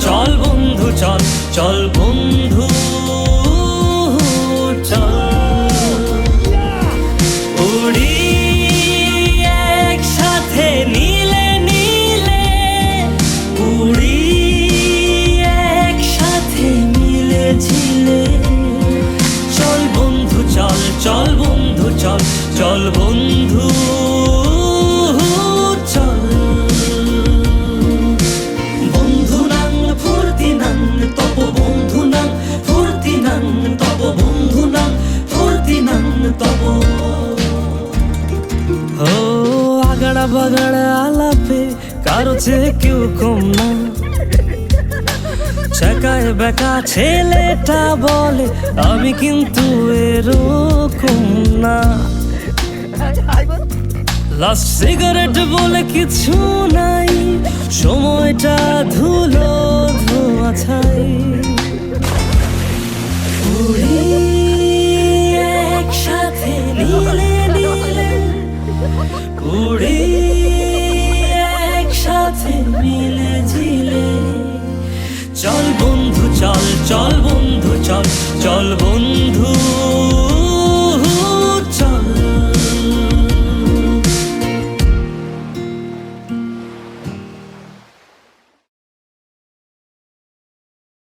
চল বন্ধু চল, চল বন্ধু চল। উড়ি একসাথে নীলে নীলে, উড়ি একসাথে মিলে ঝিলে। চল বন্ধু চল, চল বন্ধু চল, চল বন্ধু চল। বন্ধু নাং ফুর্তি নাং তব, বন্ধু নাং ফুর্তি নাং তব, বন্ধু নাং ফুর্তি নাং তব। ও আগাড়া বাগাড়া আলাপে কারো চেয়ে কেউ কম না। চাকায় বেকা ছেলেটা বলে আমি কিন্তু এরকম না। লাস্ট সিগারেট বলে কিছু নাই, সময়টা ধুলো ধোঁয়া ছাই। উড়ি একসাথে নীলে নীলে, উড়ি একসাথে মিলে ঝিলে। চল বন্ধু চল, চল বন্ধু চল, চল বন্ধু